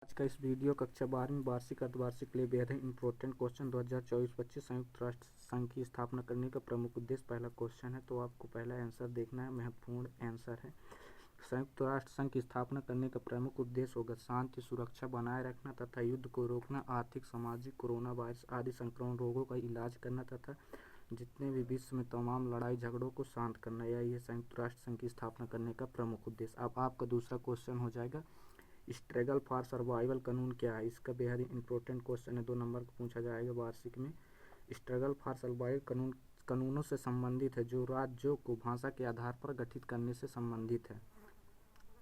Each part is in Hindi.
आज का इस वीडियो कक्षा 12वीं वार्षिक अर्धवार्षिक के लिए बेहद इंपॉर्टेंट क्वेश्चन 2024-25 संयुक्त राष्ट्र संघ की स्थापना करने का प्रमुख उद्देश्य पहला क्वेश्चन है। तो आपको पहला आंसर देखना है, महत्वपूर्ण आंसर है। संयुक्त राष्ट्र संघ की स्थापना करने का प्रमुख उद्देश्य होगा शांति सुरक्षा बनाए रखना तथा युद्ध को रोकना, आर्थिक सामाजिक कोरोना वायरस आदि संक्रमण रोगों का इलाज करना तथा जितने भी विश्व में तमाम लड़ाई झगड़ों को शांत करना। यही है संयुक्त राष्ट्र संघ की स्थापना करने का प्रमुख उद्देश्य। अब आपका दूसरा क्वेश्चन हो जाएगा स्ट्रगल फॉर सर्वाइवल कानून क्या है। इसका बेहद इंपॉर्टेंट क्वेश्चन है, 2 नंबर को पूछा जाएगा वार्षिक में। स्ट्रगल फॉर सर्वाइवल कानून कानूनों से संबंधित है जो राज्यों को भाषा के आधार पर गठित करने से संबंधित है।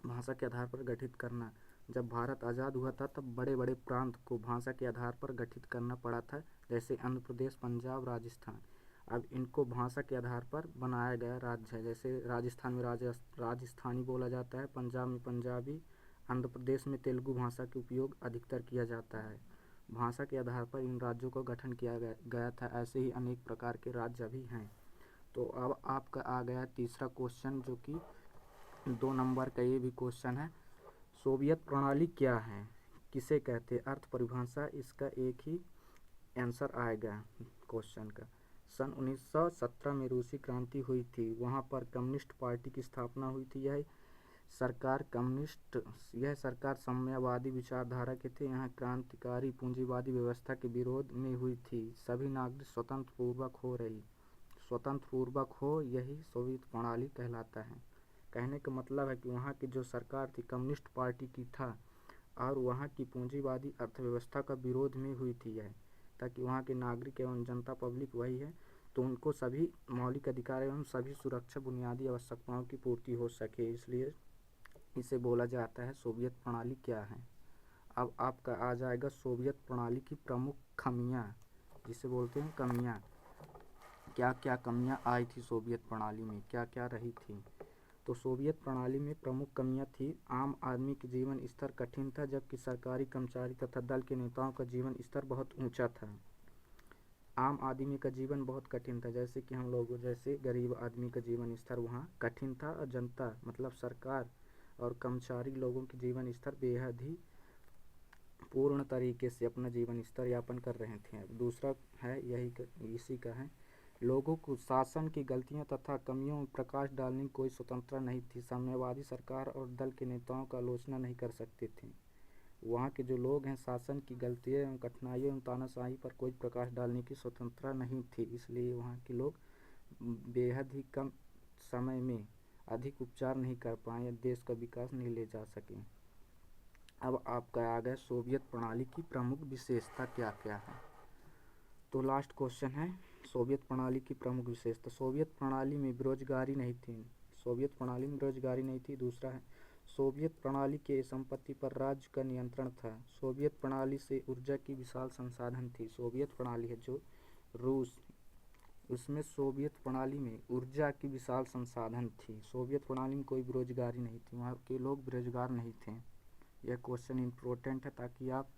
भाषा के आधार पर गठित करना, जब भारत आज़ाद हुआ था तब बड़े बड़े प्रांत को भाषा के आधार पर गठित करना पड़ा था, जैसे आंध्र प्रदेश, पंजाब, राजस्थान। अब इनको भाषा के आधार पर बनाया गया राज्य है। जैसे राजस्थान में राजस्थानी बोला जाता है, पंजाब में पंजाबी, आंध्र प्रदेश में तेलुगु भाषा का उपयोग अधिकतर किया जाता है। भाषा के आधार पर इन राज्यों का गठन किया गया था। ऐसे ही अनेक प्रकार के राज्य अभी हैं। तो अब आपका आ गया तीसरा क्वेश्चन, जो कि 2 नंबर का ये भी क्वेश्चन है। सोवियत प्रणाली क्या है, किसे कहते हैं? अर्थ परिभाषा, इसका एक ही आंसर आएगा क्वेश्चन का। सन 1917 में रूसी क्रांति हुई थी, वहाँ पर कम्युनिस्ट पार्टी की स्थापना हुई थी। यह सरकार साम्यवादी विचारधारा के थे। यहाँ क्रांतिकारी पूंजीवादी व्यवस्था के विरोध में हुई थी। सभी नागरिक स्वतंत्र पूर्वक हो, यही सोवियत प्रणाली कहलाता है। कहने का मतलब है कि वहाँ की जो सरकार थी कम्युनिस्ट पार्टी की था और वहाँ की पूंजीवादी अर्थव्यवस्था का विरोध में हुई थी यह, ताकि वहाँ के नागरिक एवं जनता पब्लिक वही है तो उनको सभी मौलिक अधिकार एवं सभी सुरक्षा बुनियादी आवश्यकताओं की पूर्ति हो सके, इसलिए इसे बोला जाता है सोवियत प्रणाली क्या है। अब आपका आ जाएगा सोवियत प्रणाली की प्रमुख खामियां, जिसे बोलते हैं कमियां। क्या क्या कमियां आई थी सोवियत प्रणाली में, क्या क्या रही थी? तो सोवियत प्रणाली में प्रमुख कमियां थी। आम आदमी के जीवन स्तर कठिन था, जबकि सरकारी कर्मचारी तथा दल के नेताओं का जीवन स्तर बहुत ऊंचा था। आम आदमी का जीवन बहुत कठिन था, जैसे कि हम लोग जैसे गरीब आदमी का जीवन स्तर वहाँ कठिन था, और जनता मतलब सरकार और कर्मचारी लोगों के जीवन स्तर बेहद ही पूर्ण तरीके से अपना जीवन स्तर यापन कर रहे थे। दूसरा है इसी का है, लोगों को शासन की गलतियां तथा कमियों में प्रकाश डालने की कोई स्वतंत्रता नहीं थी। साम्यवादी सरकार और दल के नेताओं का आलोचना नहीं कर सकते थे। वहाँ के जो लोग हैं, शासन की गलतियों एवं कठिनाइयों एवं तानाशाही पर कोई प्रकाश डालने की स्वतंत्रता नहीं थी, इसलिए वहाँ के लोग बेहद ही कम समय में अधिक उपचार नहीं कर पाए, देश का विकास नहीं ले जा सके। अब आपका आ गया सोवियत प्रणाली की प्रमुख विशेषता क्या क्या है। तो लास्ट क्वेश्चन है सोवियत प्रणाली की प्रमुख विशेषता। सोवियत प्रणाली में बेरोजगारी नहीं थी। दूसरा है सोवियत प्रणाली के संपत्ति पर राज्य का नियंत्रण था। सोवियत प्रणाली से ऊर्जा की विशाल संसाधन थी। सोवियत प्रणाली है जो रूस, उसमें सोवियत प्रणाली में ऊर्जा की विशाल संसाधन थी। सोवियत प्रणाली में कोई बेरोजगारी नहीं थी, वहाँ के लोग बेरोजगार नहीं थे। यह क्वेश्चन इम्पोर्टेंट है, ताकि आप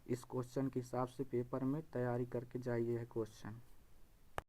इस क्वेश्चन के हिसाब से पेपर में तैयारी करके जाइए। यह क्वेश्चन